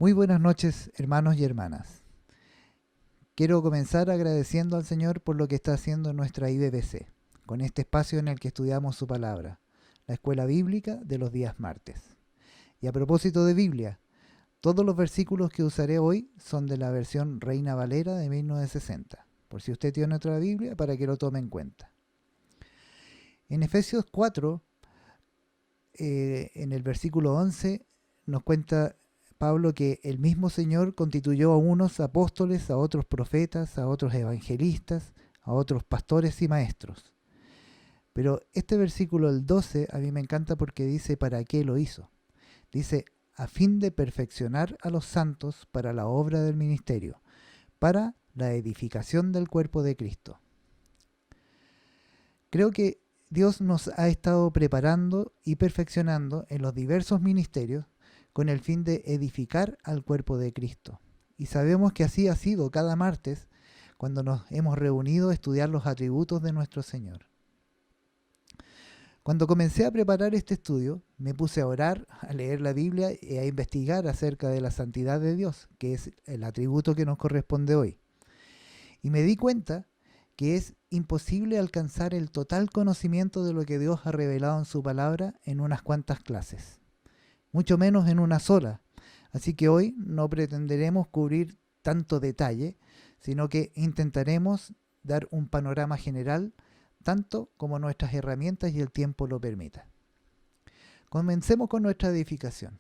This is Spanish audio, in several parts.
Muy buenas noches, hermanos y hermanas. Quiero comenzar agradeciendo al Señor por lo que está haciendo en nuestra IBBC, con este espacio en el que estudiamos su palabra, la escuela bíblica de los días martes. Y a propósito de Biblia, todos los versículos que usaré hoy son de la versión Reina Valera de 1960, por si usted tiene otra Biblia, para que lo tome en cuenta. En Efesios 4, en el versículo 11, nos cuenta Pablo que el mismo Señor constituyó a unos apóstoles, a otros profetas, a otros evangelistas, a otros pastores y maestros. Pero este versículo, el 12, a mí me encanta porque dice ¿para qué lo hizo? Dice, a fin de perfeccionar a los santos para la obra del ministerio, para la edificación del cuerpo de Cristo. Creo que Dios nos ha estado preparando y perfeccionando en los diversos ministerios con el fin de edificar al cuerpo de Cristo. Y sabemos que así ha sido cada martes cuando nos hemos reunido a estudiar los atributos de nuestro Señor. Cuando comencé a preparar este estudio, me puse a orar, a leer la Biblia y a investigar acerca de la santidad de Dios, que es el atributo que nos corresponde hoy. Y me di cuenta que es imposible alcanzar el total conocimiento de lo que Dios ha revelado en su palabra en unas cuantas clases, mucho menos en una sola. Así que hoy no pretenderemos cubrir tanto detalle, sino que intentaremos dar un panorama general, tanto como nuestras herramientas y el tiempo lo permita. Comencemos con nuestra edificación.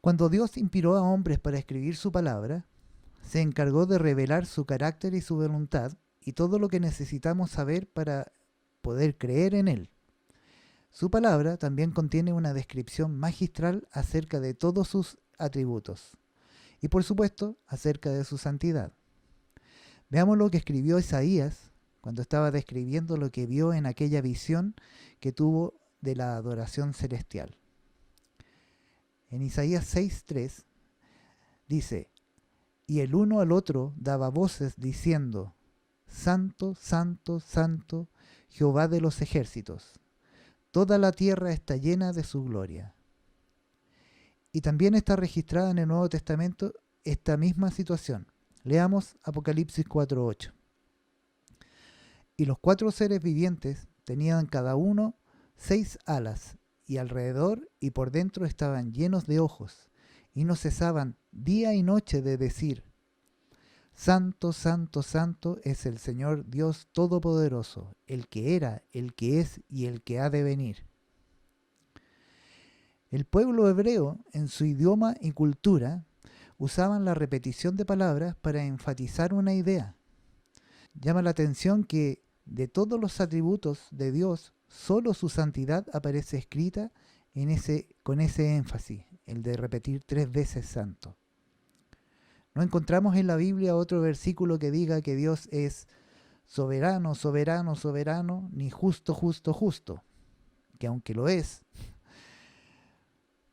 Cuando Dios inspiró a hombres para escribir su palabra, se encargó de revelar su carácter y su voluntad y todo lo que necesitamos saber para poder creer en Él. Su palabra también contiene una descripción magistral acerca de todos sus atributos y, por supuesto, acerca de su santidad. Veamos lo que escribió Isaías cuando estaba describiendo lo que vio en aquella visión que tuvo de la adoración celestial. En Isaías 6:3 dice, y el uno al otro daba voces diciendo, Santo, Santo, Santo, Jehová de los ejércitos. Toda la tierra está llena de su gloria. Y también está registrada en el Nuevo Testamento esta misma situación. Leamos Apocalipsis 4:8. Y los 4 seres vivientes tenían cada uno 6 alas, y alrededor y por dentro estaban llenos de ojos, y no cesaban día y noche de decir, Santo, Santo, Santo es el Señor Dios Todopoderoso, el que era, el que es y el que ha de venir. El pueblo hebreo, en su idioma y cultura, usaban la repetición de palabras para enfatizar una idea. Llama la atención que de todos los atributos de Dios, solo su santidad aparece escrita con ese énfasis, el de repetir 3 veces santo. No encontramos en la Biblia otro versículo que diga que Dios es soberano, soberano, soberano, ni justo, justo, justo, que aunque lo es.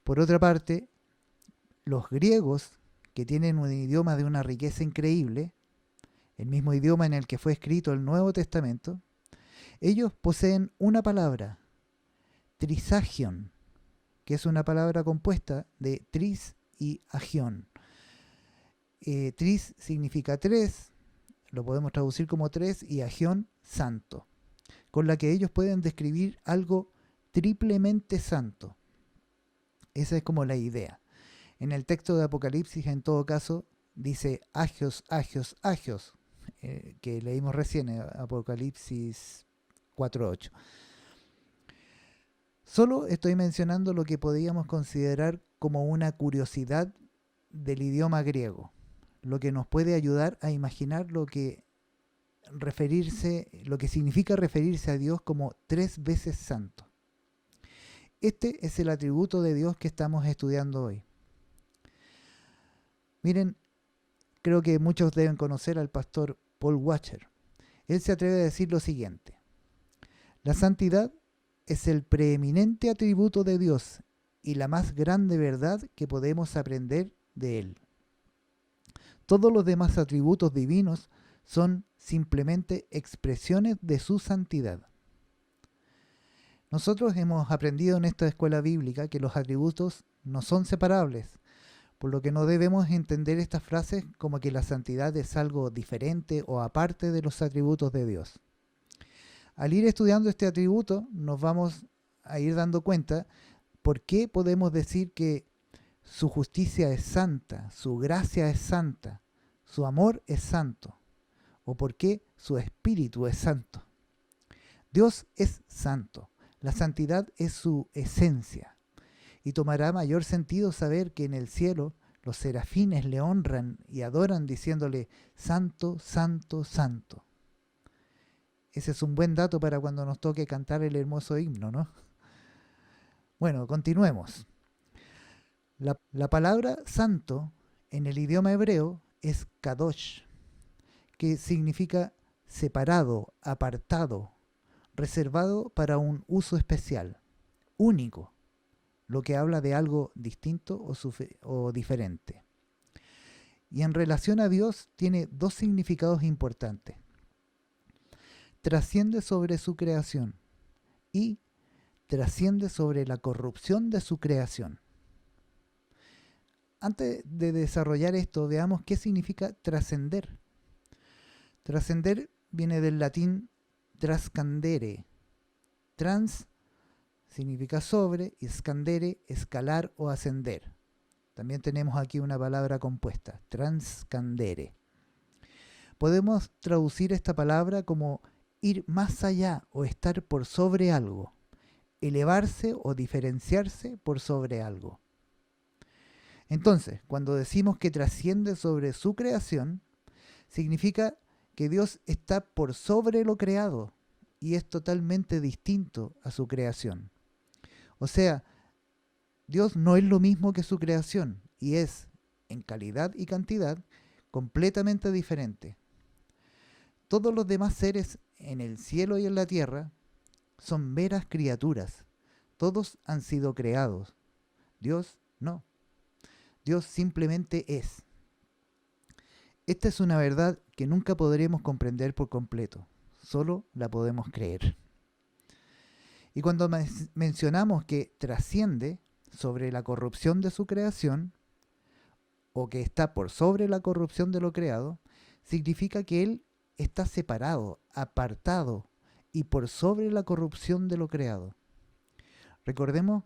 Por otra parte, los griegos, que tienen un idioma de una riqueza increíble, el mismo idioma en el que fue escrito el Nuevo Testamento, ellos poseen una palabra, trisagion, que es una palabra compuesta de tris y agión. Tris significa 3, lo podemos traducir como 3, y agión, santo, con la que ellos pueden describir algo triplemente santo. Esa es como la idea. En el texto de Apocalipsis, en todo caso, dice agios, agios, agios, que leímos recién, Apocalipsis 4:8. Solo estoy mencionando lo que podríamos considerar como una curiosidad del idioma griego, lo que nos puede ayudar a imaginar lo que significa referirse a Dios como 3 veces santo. Este es el atributo de Dios que estamos estudiando hoy. Miren, creo que muchos deben conocer al pastor Paul Washer. Él se atreve a decir lo siguiente: la santidad es el preeminente atributo de Dios y la más grande verdad que podemos aprender de Él. Todos los demás atributos divinos son simplemente expresiones de su santidad. Nosotros hemos aprendido en esta escuela bíblica que los atributos no son separables, por lo que no debemos entender estas frases como que la santidad es algo diferente o aparte de los atributos de Dios. Al ir estudiando este atributo, nos vamos a ir dando cuenta por qué podemos decir que su justicia es santa, su gracia es santa, su amor es santo, o por qué su espíritu es santo. Dios es santo, la santidad es su esencia, y tomará mayor sentido saber que en el cielo los serafines le honran y adoran diciéndole santo, santo, santo. Ese es un buen dato para cuando nos toque cantar el hermoso himno, ¿no? Bueno, continuemos. La palabra santo en el idioma hebreo es kadosh, que significa separado, apartado, reservado para un uso especial, único, lo que habla de algo distinto o diferente. Y en relación a Dios tiene dos significados importantes. Trasciende sobre su creación y trasciende sobre la corrupción de su creación. Antes de desarrollar esto, veamos qué significa trascender. Trascender viene del latín trascandere. Trans significa sobre y scandere, escalar o ascender. También tenemos aquí una palabra compuesta, transcandere. Podemos traducir esta palabra como ir más allá o estar por sobre algo, elevarse o diferenciarse por sobre algo. Entonces, cuando decimos que trasciende sobre su creación, significa que Dios está por sobre lo creado y es totalmente distinto a su creación. O sea, Dios no es lo mismo que su creación y es, en calidad y cantidad, completamente diferente. Todos los demás seres en el cielo y en la tierra son meras criaturas. Todos han sido creados. Dios no. Dios simplemente es. Esta es una verdad que nunca podremos comprender por completo. Solo la podemos creer. Y cuando mencionamos que trasciende sobre la corrupción de su creación, o que está por sobre la corrupción de lo creado, significa que Él está separado, apartado y por sobre la corrupción de lo creado. Recordemos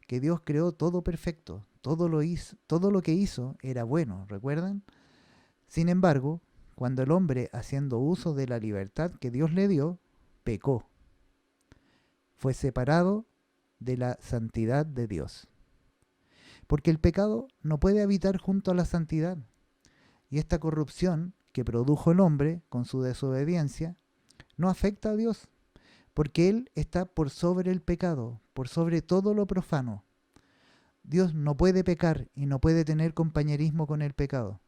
que Dios creó todo perfecto, todo lo que hizo era bueno, ¿recuerdan? Sin embargo, cuando el hombre, haciendo uso de la libertad que Dios le dio, pecó, fue separado de la santidad de Dios. Porque el pecado no puede habitar junto a la santidad. Y esta corrupción que produjo el hombre con su desobediencia no afecta a Dios, porque Él está por sobre el pecado, por sobre todo lo profano. Dios no puede pecar y no puede tener compañerismo con el pecado.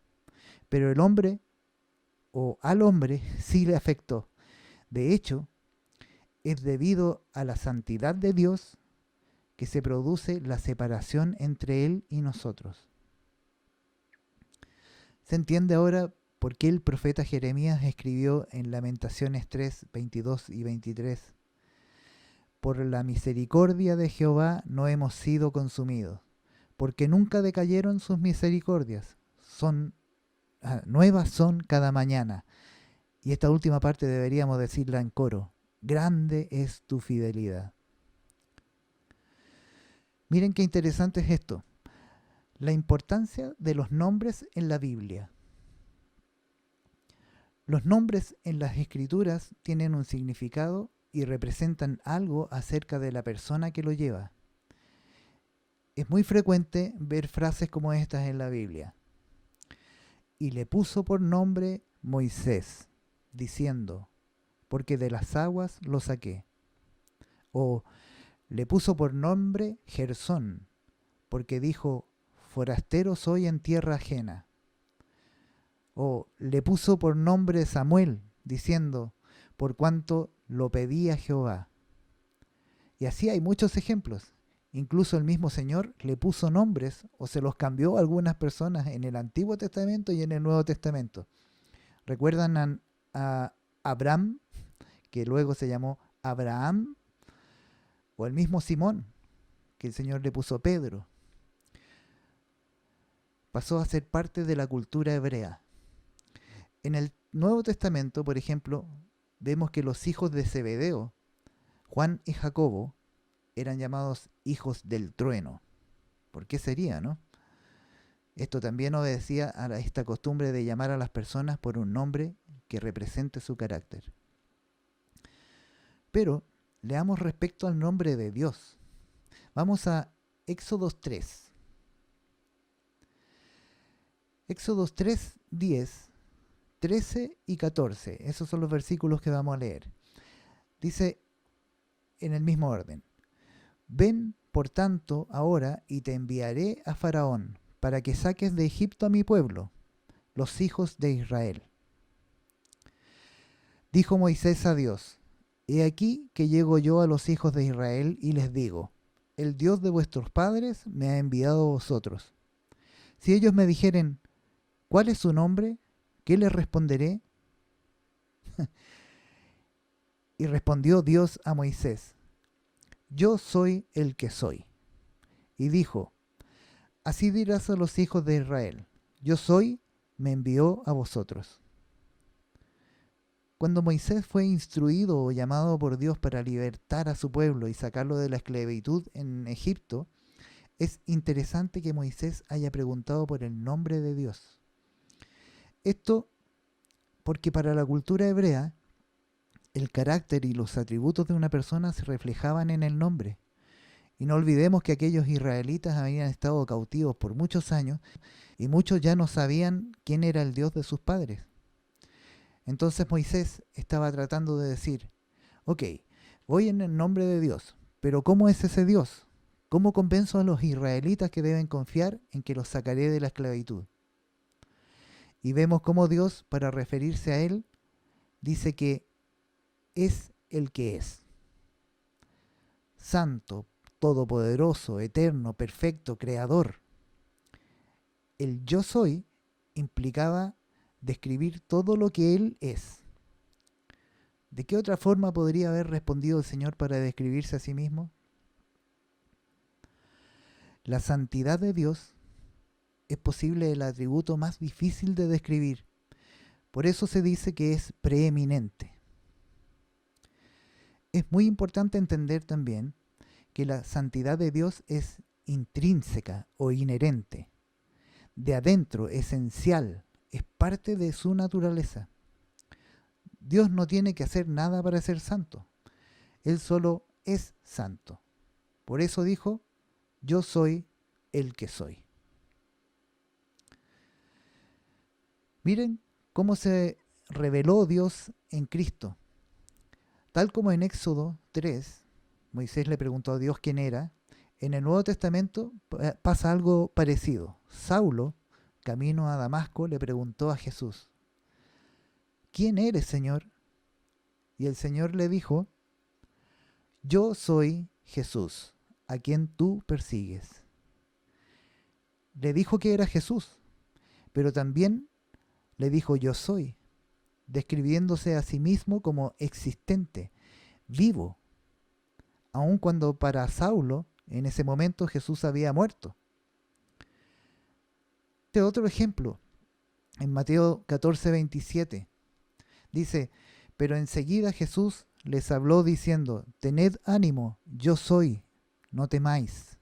Pero el hombre, o al hombre, sí le afectó. De hecho, es debido a la santidad de Dios que se produce la separación entre Él y nosotros. ¿Se entiende ahora por qué el profeta Jeremías escribió en Lamentaciones 3, 22 y 23? Por la misericordia de Jehová no hemos sido consumidos, porque nunca decayeron sus misericordias. Nuevas son cada mañana. Y esta última parte deberíamos decirla en coro. Grande es tu fidelidad. Miren qué interesante es esto. La importancia de los nombres en la Biblia. Los nombres en las escrituras tienen un significado y representan algo acerca de la persona que lo lleva. Es muy frecuente ver frases como estas en la Biblia. Y le puso por nombre Moisés, diciendo, porque de las aguas lo saqué. O le puso por nombre Gersón, porque dijo, forastero soy en tierra ajena. O le puso por nombre Samuel, diciendo, por cuanto lo pedía Jehová. Y así hay muchos ejemplos. Incluso el mismo Señor le puso nombres o se los cambió a algunas personas en el Antiguo Testamento y en el Nuevo Testamento. ¿Recuerdan a Abraham, que luego se llamó Abraham? O el mismo Simón, que el Señor le puso Pedro. pasó a ser parte de la cultura hebrea. En el Nuevo Testamento, por ejemplo, vemos que los hijos de Zebedeo, Juan y Jacobo, eran llamados hijos del trueno. ¿Por qué sería, no? Esto también obedecía a esta costumbre de llamar a las personas por un nombre que represente su carácter. Pero leamos respecto al nombre de Dios. Vamos a Éxodo 3. Éxodo 3, 10, 13 y 14. Esos son los versículos que vamos a leer. Dice en el mismo orden: Ven, por tanto, ahora y te enviaré a Faraón, para que saques de Egipto a mi pueblo, los hijos de Israel. Dijo Moisés a Dios: He aquí que llego yo a los hijos de Israel y les digo: El Dios de vuestros padres me ha enviado a vosotros. Si ellos me dijeren: ¿Cuál es su nombre? ¿Qué les responderé? Y respondió Dios a Moisés: Yo soy el que soy. Y dijo: Así dirás a los hijos de Israel: Yo soy, me envió a vosotros. Cuando Moisés fue instruido o llamado por Dios para libertar a su pueblo y sacarlo de la esclavitud en Egipto, es interesante que Moisés haya preguntado por el nombre de Dios. Esto porque para la cultura hebrea, el carácter y los atributos de una persona se reflejaban en el nombre. Y no olvidemos que aquellos israelitas habían estado cautivos por muchos años y muchos ya no sabían quién era el Dios de sus padres. Entonces Moisés estaba tratando de decir: ok, voy en el nombre de Dios, pero ¿cómo es ese Dios? ¿Cómo convenzo a los israelitas que deben confiar en que los sacaré de la esclavitud? Y vemos cómo Dios, para referirse a él, dice que es el que es. Santo, todopoderoso, eterno, perfecto, creador. El yo soy implicaba describir todo lo que Él es. ¿De qué otra forma podría haber respondido el Señor para describirse a sí mismo? La santidad de Dios es posible el atributo más difícil de describir. Por eso se dice que es preeminente. Es muy importante entender también que la santidad de Dios es intrínseca o inherente, de adentro, esencial, es parte de su naturaleza. Dios no tiene que hacer nada para ser santo. Él solo es santo. Por eso dijo: Yo soy el que soy. Miren cómo se reveló Dios en Cristo. Tal como en Éxodo 3, Moisés le preguntó a Dios quién era, en el Nuevo Testamento pasa algo parecido. Saulo, camino a Damasco, le preguntó a Jesús: ¿Quién eres, Señor? Y el Señor le dijo: Yo soy Jesús, a quien tú persigues. Le dijo que era Jesús, pero también le dijo: Yo soy, describiéndose a sí mismo como existente, vivo, aun cuando para Saulo en ese momento Jesús había muerto. Este otro ejemplo, en Mateo 14:27, dice: Pero enseguida Jesús les habló diciendo: Tened ánimo, yo soy, no temáis.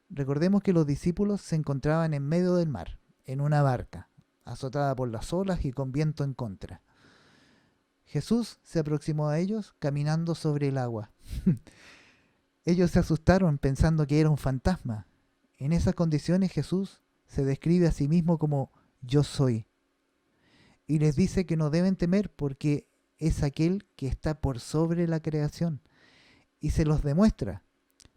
Recordemos que los discípulos se encontraban en medio del mar, en una barca, azotada por las olas y con viento en contra. Jesús se aproximó a ellos caminando sobre el agua. Ellos se asustaron pensando que era un fantasma. En esas condiciones Jesús se describe a sí mismo como yo soy. Y les dice que no deben temer porque es aquel que está por sobre la creación. Y se los demuestra,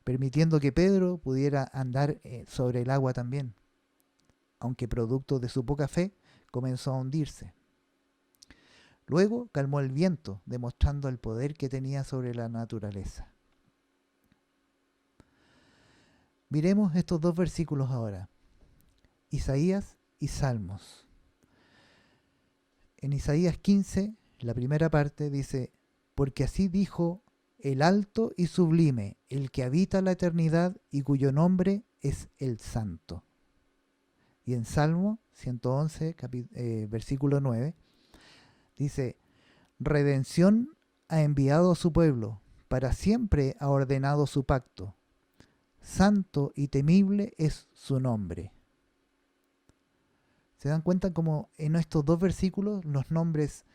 permitiendo que Pedro pudiera andar sobre el agua también, aunque producto de su poca fe comenzó a hundirse. Luego calmó el viento, demostrando el poder que tenía sobre la naturaleza. Miremos estos dos versículos ahora, Isaías y Salmos. En Isaías 15, la primera parte dice: Porque así dijo el alto y sublime, el que habita la eternidad y cuyo nombre es el Santo. Y en Salmo 111, versículo 9, dice, redención ha enviado a su pueblo, para siempre ha ordenado su pacto. Santo y temible es su nombre. ¿Se dan cuenta cómo en estos dos versículos los nombres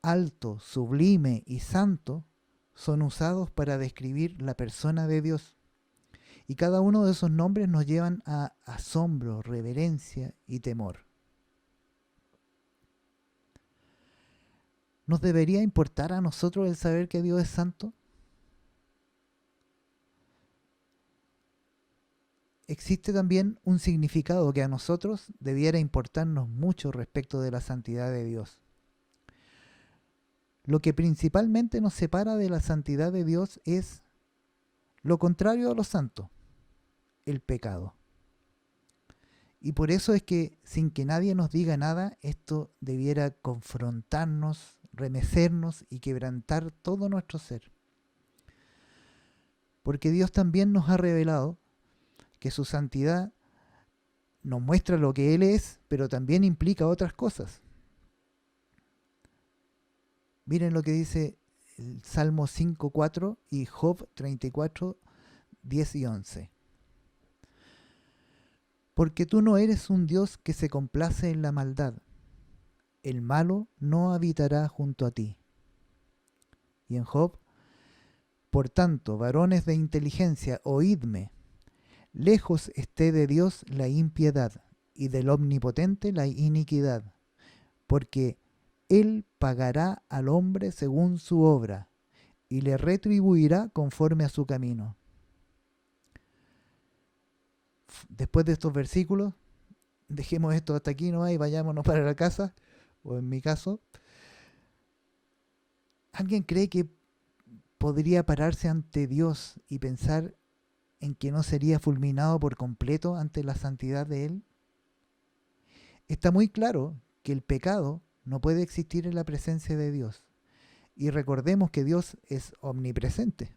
alto, sublime y santo son usados para describir la persona de Dios? Y cada uno de esos nombres nos llevan a asombro, reverencia y temor. ¿Nos debería importar a nosotros el saber que Dios es santo? Existe también un significado que a nosotros debiera importarnos mucho respecto de la santidad de Dios. Lo que principalmente nos separa de la santidad de Dios es lo contrario a lo santo, el pecado. Y por eso es que, sin que nadie nos diga nada, esto debiera confrontarnos, remecernos y quebrantar todo nuestro ser. Porque Dios también nos ha revelado que su santidad nos muestra lo que Él es, pero también implica otras cosas. Miren lo que dice el Salmo 5:4 y Job 34:10 y 11. Porque tú no eres un Dios que se complace en la maldad. El malo no habitará junto a ti. Y en Job, por tanto, varones de inteligencia, oídme. Lejos esté de Dios la impiedad y del Omnipotente la iniquidad, porque Él pagará al hombre según su obra y le retribuirá conforme a su camino. Después de estos versículos, dejemos esto hasta aquí nomás y vayámonos para la casa, o en mi caso, ¿alguien cree que podría pararse ante Dios y pensar en que no sería fulminado por completo ante la santidad de Él? Está muy claro que el pecado no puede existir en la presencia de Dios. Y recordemos que Dios es omnipresente.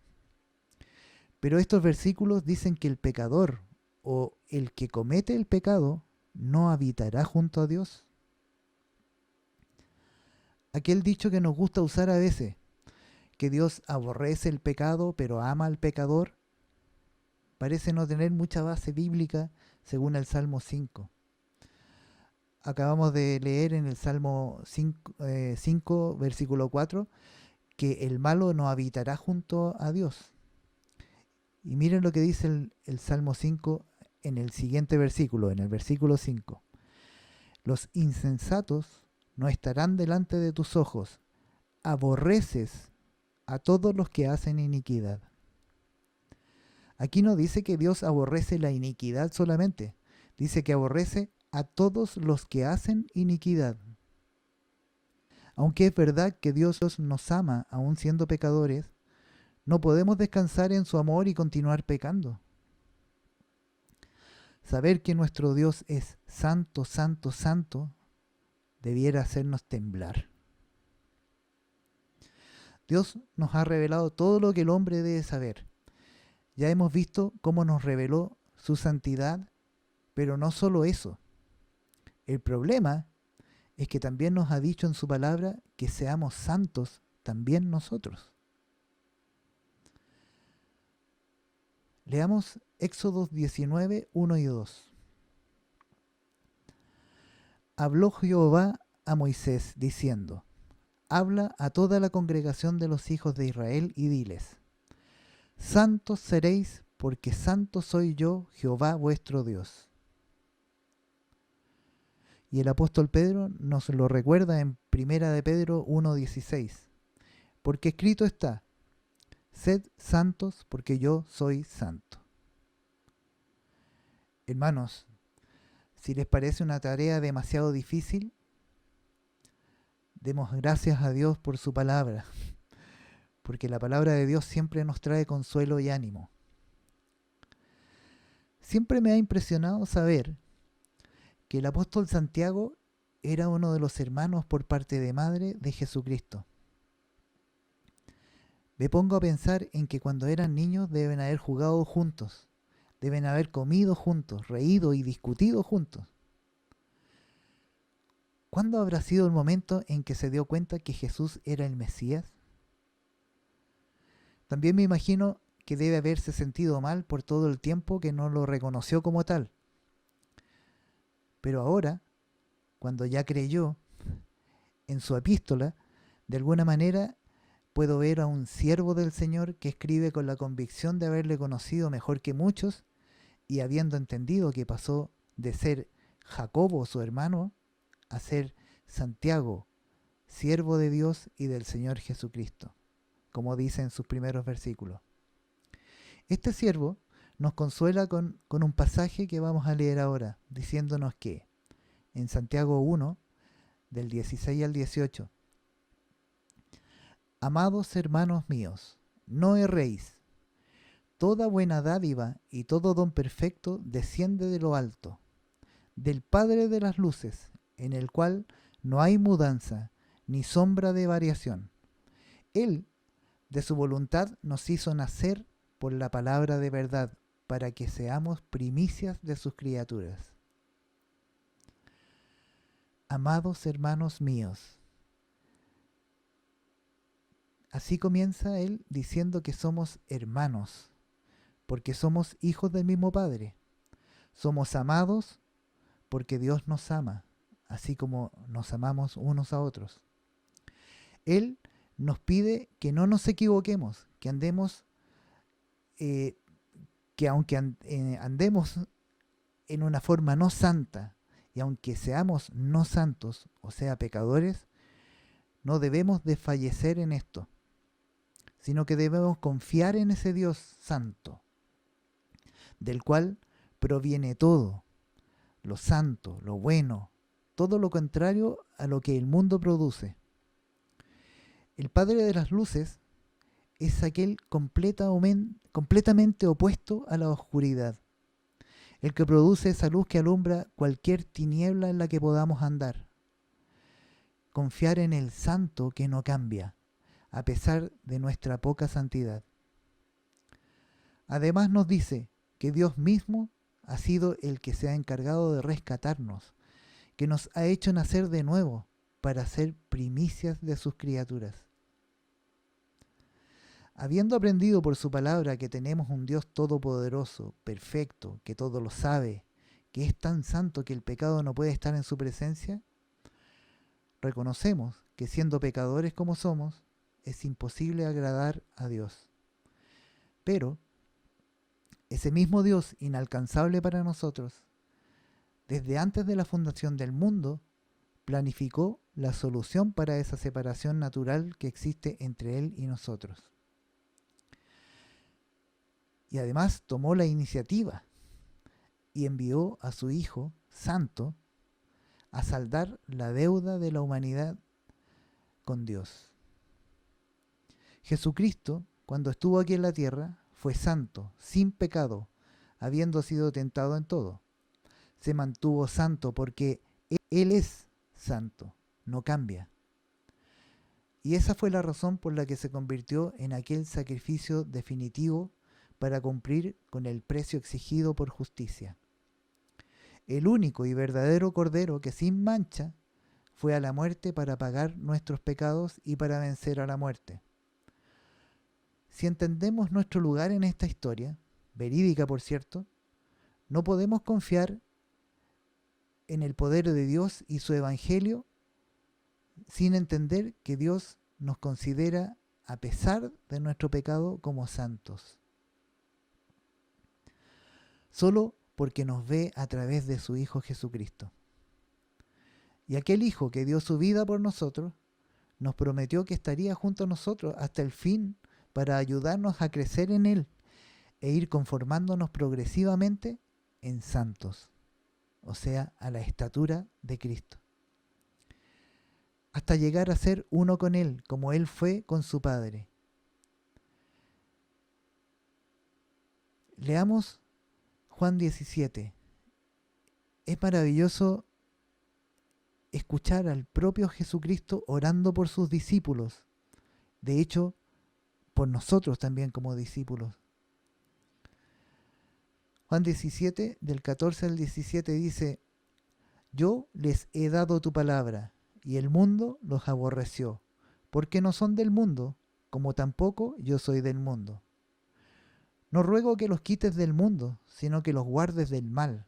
Pero estos versículos dicen que el pecador o el que comete el pecado no habitará junto a Dios. Aquel dicho que nos gusta usar a veces, que Dios aborrece el pecado pero ama al pecador, parece no tener mucha base bíblica según el Salmo 5. Acabamos de leer en el Salmo 5, versículo 4, que el malo no habitará junto a Dios. Y miren lo que dice el Salmo 5 en el siguiente versículo, en el versículo 5. Los insensatos no estarán delante de tus ojos. Aborreces a todos los que hacen iniquidad. Aquí no dice que Dios aborrece la iniquidad solamente. Dice que aborrece a todos los que hacen iniquidad. Aunque es verdad que Dios nos ama aún siendo pecadores, no podemos descansar en su amor y continuar pecando. Saber que nuestro Dios es santo, santo, santo, debiera hacernos temblar. Dios nos ha revelado todo lo que el hombre debe saber. Ya hemos visto cómo nos reveló su santidad, pero no solo eso. El problema es que también nos ha dicho en su palabra que seamos santos también nosotros. Leamos Éxodo 19, 1 y 2. Habló Jehová a Moisés diciendo, habla a toda la congregación de los hijos de Israel y diles, santos seréis porque santo soy yo, Jehová vuestro Dios. Y el apóstol Pedro nos lo recuerda en 1 de Pedro 1:16, porque escrito está, sed santos porque yo soy santo. Hermanos, si les parece una tarea demasiado difícil, demos gracias a Dios por su palabra, porque la palabra de Dios siempre nos trae consuelo y ánimo. Siempre me ha impresionado saber que el apóstol Santiago era uno de los hermanos por parte de madre de Jesucristo. Me pongo a pensar en que cuando eran niños deben haber jugado juntos, deben haber comido juntos, reído y discutido juntos. ¿Cuándo habrá sido el momento en que se dio cuenta que Jesús era el Mesías? También me imagino que debe haberse sentido mal por todo el tiempo que no lo reconoció como tal. Pero ahora, cuando ya creyó en su epístola, de alguna manera puedo ver a un siervo del Señor que escribe con la convicción de haberle conocido mejor que muchos y habiendo entendido que pasó de ser Jacobo, su hermano, a ser Santiago, siervo de Dios y del Señor Jesucristo, como dice en sus primeros versículos. Este siervo nos consuela con un pasaje que vamos a leer ahora, diciéndonos que en Santiago 1, del 16 al 18, amados hermanos míos, no erréis, toda buena dádiva y todo don perfecto desciende de lo alto, del Padre de las luces, en el cual no hay mudanza ni sombra de variación. Él, de su voluntad, nos hizo nacer por la palabra de verdad, para que seamos primicias de sus criaturas. Amados hermanos míos, así comienza él diciendo que somos hermanos, porque somos hijos del mismo Padre. Somos amados porque Dios nos ama, así como nos amamos unos a otros. Él nos pide que no nos equivoquemos, que andemos, que aunque andemos en una forma no santa, y aunque seamos no santos, o sea, pecadores, no debemos desfallecer en esto, sino que debemos confiar en ese Dios santo, del cual proviene todo, lo santo, lo bueno, todo lo contrario a lo que el mundo produce. El Padre de las Luces es aquel completamente opuesto a la oscuridad, el que produce esa luz que alumbra cualquier tiniebla en la que podamos andar. Confiar en el santo que no cambia, a pesar de nuestra poca santidad. Además nos dice que Dios mismo ha sido el que se ha encargado de rescatarnos, que nos ha hecho nacer de nuevo para ser primicias de sus criaturas. Habiendo aprendido por su palabra que tenemos un Dios todopoderoso, perfecto, que todo lo sabe, que es tan santo que el pecado no puede estar en su presencia, reconocemos que siendo pecadores como somos, es imposible agradar a Dios. Pero ese mismo Dios inalcanzable para nosotros, desde antes de la fundación del mundo, planificó la solución para esa separación natural que existe entre Él y nosotros. Y además tomó la iniciativa y envió a su Hijo Santo a saldar la deuda de la humanidad con Dios. Jesucristo, cuando estuvo aquí en la tierra, fue santo, sin pecado, habiendo sido tentado en todo. Se mantuvo santo porque Él es santo, no cambia. Y esa fue la razón por la que se convirtió en aquel sacrificio definitivo para cumplir con el precio exigido por justicia. El único y verdadero Cordero que sin mancha fue a la muerte para pagar nuestros pecados y para vencer a la muerte. Si entendemos nuestro lugar en esta historia, verídica por cierto, no podemos confiar en el poder de Dios y su evangelio sin entender que Dios nos considera, a pesar de nuestro pecado, como santos. Solo porque nos ve a través de su Hijo Jesucristo. Y aquel Hijo que dio su vida por nosotros, nos prometió que estaría junto a nosotros hasta el fin para ayudarnos a crecer en Él e ir conformándonos progresivamente en santos, o sea, a la estatura de Cristo, hasta llegar a ser uno con Él, como Él fue con su Padre. Leamos Juan 17. Es maravilloso escuchar al propio Jesucristo orando por sus discípulos, de hecho, por nosotros también como discípulos. Juan 17, del 14 al 17 dice: Yo les he dado tu palabra, y el mundo los aborreció, porque no son del mundo, como tampoco yo soy del mundo. No ruego que los quites del mundo, sino que los guardes del mal.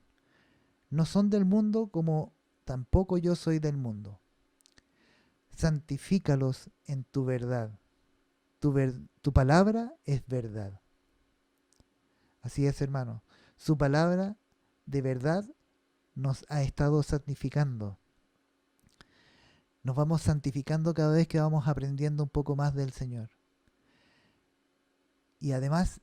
No son del mundo, como tampoco yo soy del mundo. Santifícalos en tu verdad. Tu palabra es verdad. Así es, hermano. Su palabra de verdad nos ha estado santificando. Nos vamos santificando cada vez que vamos aprendiendo un poco más del Señor. Y además,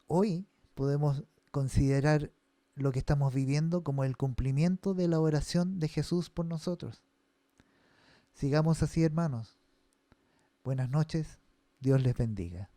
hoy podemos considerar lo que estamos viviendo como el cumplimiento de la oración de Jesús por nosotros. Sigamos así, hermanos. Buenas noches. Dios les bendiga.